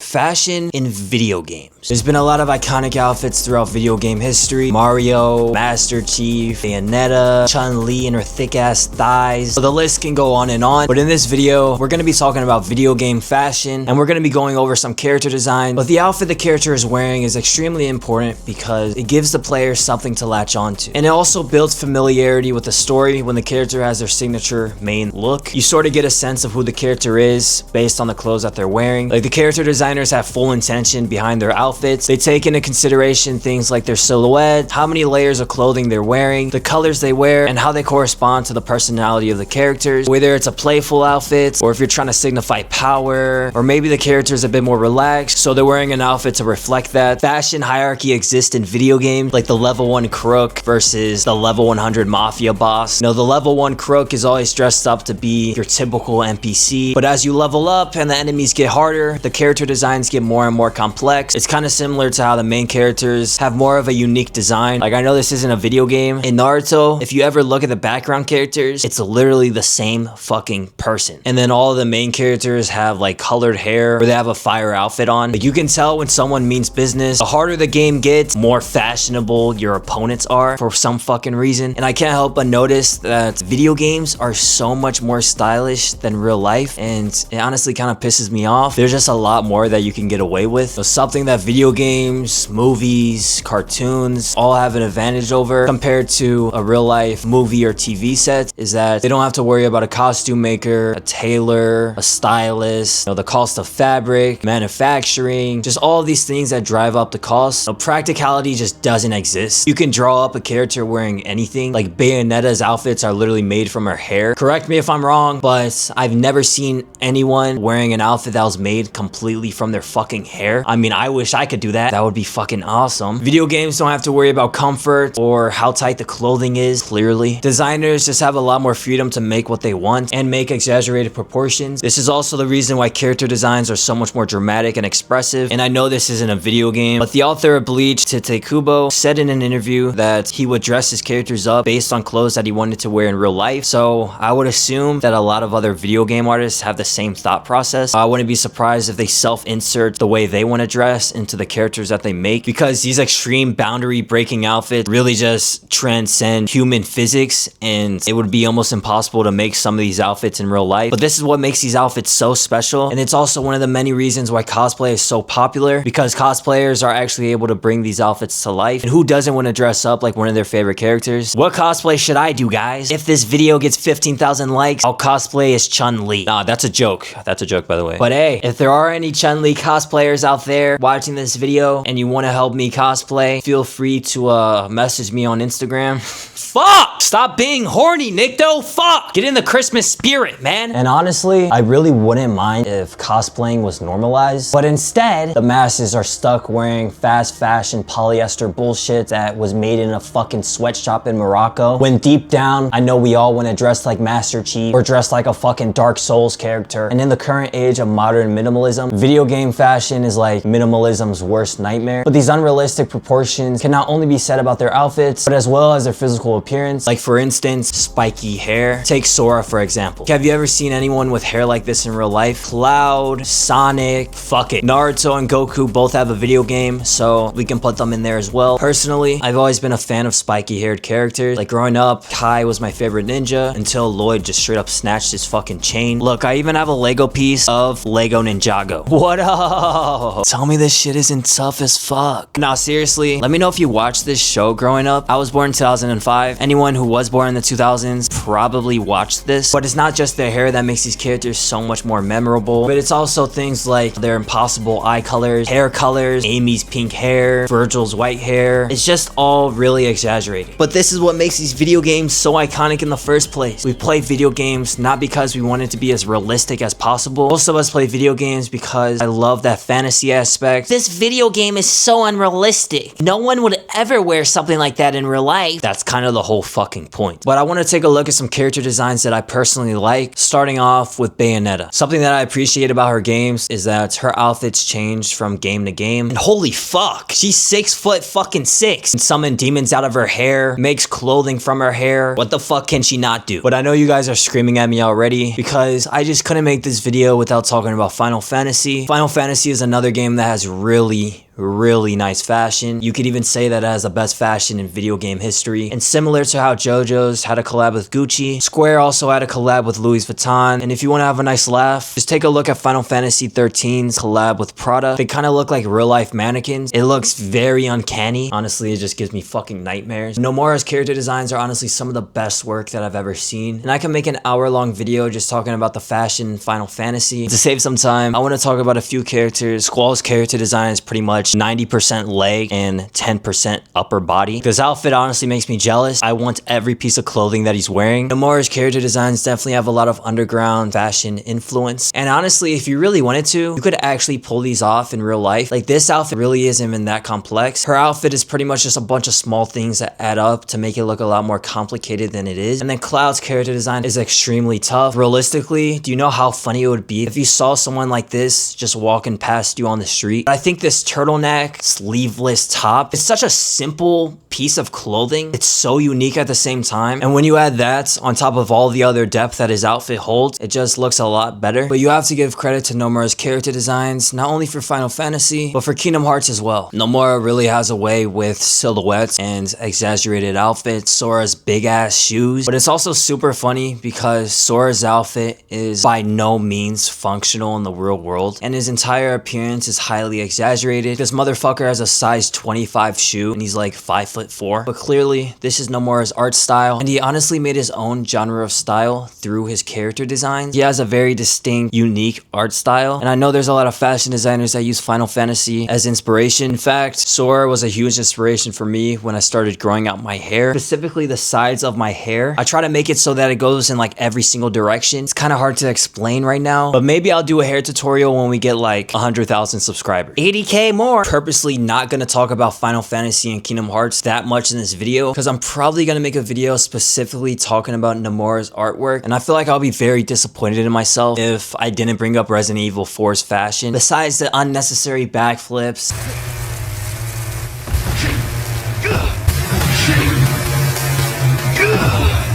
Fashion in video games. There's been a lot of iconic outfits throughout video game history. Mario, Master Chief, Bayonetta, Chun-Li and her thick ass thighs. So the list can go on and on. But in this video, we're going to be talking about video game fashion and we're going to be going over some character design. But the outfit the character is wearing is extremely important because it gives the player something to latch onto. And it also builds familiarity with the story when the character has their signature main look. You sort of get a sense of who the character is based on the clothes that they're wearing. Like the character designers have full intention behind their outfits. They take into consideration things like their silhouette, how many layers of clothing they're wearing, the colors they wear, and how they correspond to the personality of the characters. Whether it's a playful outfit, or if you're trying to signify power, or maybe the character is a bit more relaxed, so they're wearing an outfit to reflect that. Fashion hierarchy exists in video games, like the level 1 crook versus the level 100 mafia boss. You know, the level 1 crook is always dressed up to be your typical NPC, but as you level up and the enemies get harder, the character designs get more and more complex. It's kind of similar to how the main characters have more of a unique design. Like, I know this isn't a video game. In Naruto, if you ever look at the background characters, it's literally the same fucking person. And then all of the main characters have like colored hair or they have a fire outfit on. Like, you can tell when someone means business. The harder the game gets, more fashionable your opponents are for some fucking reason. And I can't help but notice that video games are so much more stylish than real life, and it honestly kind of pisses me off. There's just a lot more that you can get away with. So something that video games, movies, cartoons all have an advantage over compared to a real life movie or TV set is that they don't have to worry about a costume maker, a tailor, a stylist, you know, the cost of fabric, manufacturing, just all of these things that drive up the cost. You know, practicality just doesn't exist. You can draw up a character wearing anything. Like Bayonetta's outfits are literally made from her hair. Correct me if I'm wrong, but I've never seen anyone wearing an outfit that was made completely from their fucking hair. I mean, I wish I could do that. That would be fucking awesome. Video games don't have to worry about comfort or how tight the clothing is, clearly. Designers just have a lot more freedom to make what they want and make exaggerated proportions. This is also the reason why character designs are so much more dramatic and expressive. And I know this isn't a video game, but the author of Bleach, Tite Kubo, said in an interview that he would dress his characters up based on clothes that he wanted to wear in real life. So I would assume that a lot of other video game artists have the same thought process. I wouldn't be surprised if they self-insert the way they want to dress into the characters that they make, because these extreme boundary breaking outfits really just transcend human physics, and it would be almost impossible to make some of these outfits in real life. But this is what makes these outfits so special, and it's also one of the many reasons why cosplay is so popular, because cosplayers are actually able to bring these outfits to life. And who doesn't want to dress up like one of their favorite characters? What cosplay should I do, guys? If this video gets 15,000 likes, I'll cosplay as Chun-Li. Nah, that's a joke. That's a joke, by the way. But hey, if there are any Chun-Li cosplayers out there watching this video and you want to help me cosplay, feel free to message me on Instagram. Fuck! Stop being horny, Nycto! Fuck! Get in the Christmas spirit, man! And honestly, I really wouldn't mind if cosplaying was normalized, but instead, the masses are stuck wearing fast fashion polyester bullshit that was made in a fucking sweatshop in Morocco, when deep down, I know we all want to dress like Master Chief or dress like a fucking Dark Souls character. And in the current age of modern minimalism, video game fashion is like minimalism's worst nightmare. But these unrealistic proportions can not only be said about their outfits, but as well as their physical appearance. Like, for instance, spiky hair. Take Sora, for example. Have you ever seen anyone with hair like this in real life? Cloud, Sonic, fuck it. Naruto and Goku both have a video game, so we can put them in there as well. Personally, I've always been a fan of spiky haired characters. Like, growing up, Kai was my favorite ninja until Lloyd just straight up snatched his fucking chain. Look, I even have a Lego piece of Lego Ninjago. What up? Tell me this shit isn't tough as fuck. Nah, seriously, let me know if you watched this show growing up. I was born in 2005. Anyone who was born in the 2000s probably watched this. But it's not just their hair that makes these characters so much more memorable, but it's also things like their impossible eye colors, hair colors, Amy's pink hair, Virgil's white hair. It's just all really exaggerated. But this is what makes these video games so iconic in the first place. We play video games not because we want it to be as realistic as possible. Most of us play video games because I love that fantasy aspect. This video game is so unrealistic. No one would ever wear something like that in real life. That's kind of the whole fucking point. But I want to take a look at some character designs that I personally like, starting off with Bayonetta. Something that I appreciate about her games is that her outfits change from game to game. And holy fuck, she's 6'6" and summon demons out of her hair, makes clothing from her hair. What the fuck can she not do? But I know you guys are screaming at me already because I just couldn't make this video without talking about Final Fantasy. Final Fantasy is another game that has really nice fashion. You could even say that it has the best fashion in video game history. And similar to how JoJo's had a collab with Gucci, Square also had a collab with Louis Vuitton. And if you want to have a nice laugh, just take a look at Final Fantasy 13's collab with Prada. They kind of look like real life mannequins. It looks very uncanny. Honestly, it just gives me fucking nightmares. Nomura's character designs are honestly some of the best work that I've ever seen. And I can make an hour-long video just talking about the fashion in Final Fantasy. To save some time, I want to talk about a few characters. Squall's character design is pretty much 90% leg and 10% upper body. This outfit honestly makes me jealous. I want every piece of clothing that he's wearing. Nomura's character designs definitely have a lot of underground fashion influence. And honestly, if you really wanted to, you could actually pull these off in real life. Like, this outfit really isn't even that complex. Her outfit is pretty much just a bunch of small things that add up to make it look a lot more complicated than it is. And then Cloud's character design is extremely tough. Realistically, do you know how funny it would be if you saw someone like this just walking past you on the street? I think this turtleneck sleeveless top, it's such a simple piece of clothing. It's so unique at the same time. And when you add that on top of all the other depth that his outfit holds, it just looks a lot better. But you have to give credit to Nomura's character designs, not only for Final Fantasy, but for Kingdom Hearts as well. Nomura really has a way with silhouettes and exaggerated outfits, Sora's big ass shoes. But it's also super funny because Sora's outfit is by no means functional in the real world. And his entire appearance is highly exaggerated. This motherfucker has a size 25 shoe and he's like 5'4". But clearly, this is Nomura's art style, and he honestly made his own genre of style through his character designs. He has a very distinct, unique art style, and I know there's a lot of fashion designers that use Final Fantasy as inspiration. In fact, Sora was a huge inspiration for me when I started growing out my hair, specifically the sides of my hair. I try to make it so that it goes in like every single direction. It's kind of hard to explain right now, but maybe I'll do a hair tutorial when we get like 100,000 subscribers. 80K more. Purposely not going to talk about Final Fantasy and Kingdom Hearts that much in this video because I'm probably going to make a video specifically talking about Nomura's artwork, and I feel like I'll be very disappointed in myself if I didn't bring up Resident Evil 4's fashion. Besides the unnecessary backflips,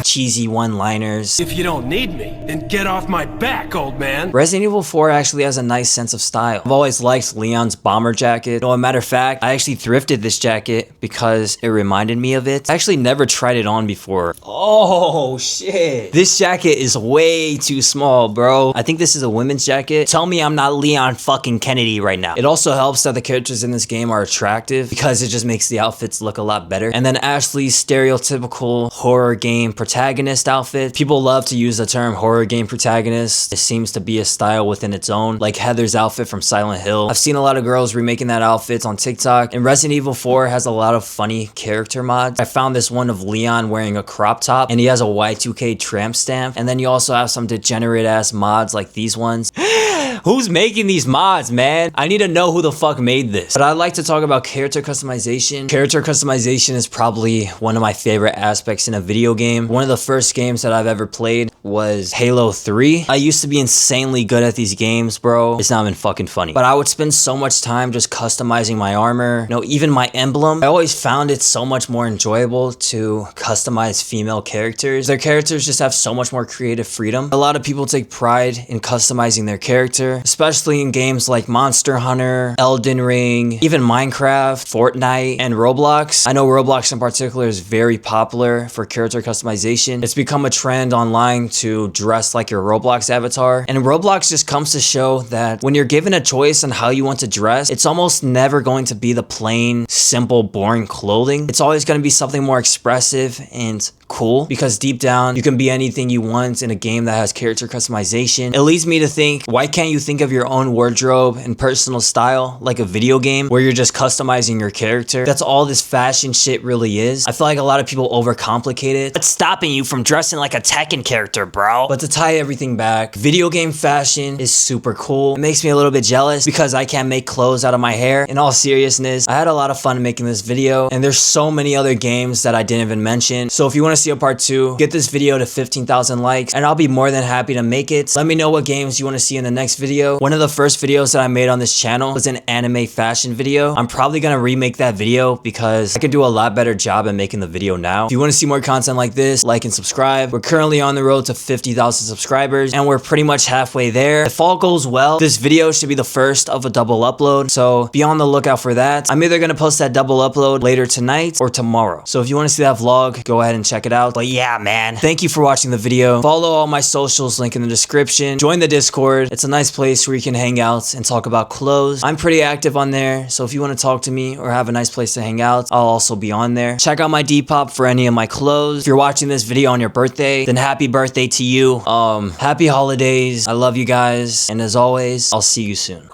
cheesy one-liners. If you don't need me, then get off my back, old man. Resident Evil 4 actually has a nice sense of style. I've always liked Leon's bomber jacket. No, a matter of fact, I actually thrifted this jacket because it reminded me of it. I actually never tried it on before. Oh, shit. This jacket is way too small, bro. I think this is a women's jacket. Tell me I'm not Leon fucking Kennedy right now. It also helps that the characters in this game are attractive because it just makes the outfits look a lot better. And then Ashley's stereotypical horror game protagonist outfit. People love to use the term horror game protagonist. It seems to be a style within its own, like Heather's outfit from Silent Hill. I've seen a lot of girls remaking that outfit on TikTok, and Resident Evil 4 has a lot of funny character mods. I found this one of Leon wearing a crop top, and he has a Y2K tramp stamp, and then you also have some degenerate ass mods like these ones. Who's making these mods, man? I need to know who the fuck made this. But I'd like to talk about character customization. Character customization is probably one of my favorite aspects in a video game. One of the first games that I've ever played was Halo 3. I used to be insanely good at these games, bro. It's not even fucking funny. But I would spend so much time just customizing my armor, even my emblem. I always found it so much more enjoyable to customize female characters. Their characters just have so much more creative freedom. A lot of people take pride in customizing their character, especially in games like Monster Hunter, Elden Ring, even Minecraft, Fortnite, and Roblox. I know Roblox in particular is very popular for character customization. It's become a trend online to dress like your Roblox avatar. And Roblox just comes to show that when you're given a choice on how you want to dress, it's almost never going to be the plain, simple, boring clothing. It's always going to be something more expressive and cool, because deep down you can be anything you want in a game that has character customization. It leads me to think, why can't you think of your own wardrobe and personal style like a video game where you're just customizing your character? That's all this fashion shit really is. I feel like a lot of people overcomplicate it. What's stopping you from dressing like a Tekken character, bro? But to tie everything back, video game fashion is super cool. It makes me a little bit jealous because I can't make clothes out of my hair. In all seriousness, I had a lot of fun making this video, and there's so many other games that I didn't even mention. So if you want to see a part 2, get this video to 15,000 likes and I'll be more than happy to make it. Let me know what games you want to see in the next video. video. One of the first videos that I made on this channel was an anime fashion video. I'm probably gonna remake that video because I can do a lot better job at making the video now. If you want to see more content like this, like and subscribe. We're currently on the road to 50,000 subscribers and we're pretty much halfway there. If all goes well, this video should be the first of a double upload, so be on the lookout for that. I'm either gonna post that double upload later tonight or tomorrow. So if you want to see that vlog, go ahead and check it out. But yeah, man, thank you for watching the video. Follow all my socials, link in the description. Join the Discord. It's a nice place where you can hang out and talk about clothes. I'm pretty active on there, so if you want to talk to me or have a nice place to hang out, I'll also be on there. Check out my Depop for any of my clothes. If you're watching this video on your birthday, then happy birthday to you. Happy holidays. I love you guys, and as always, I'll see you soon.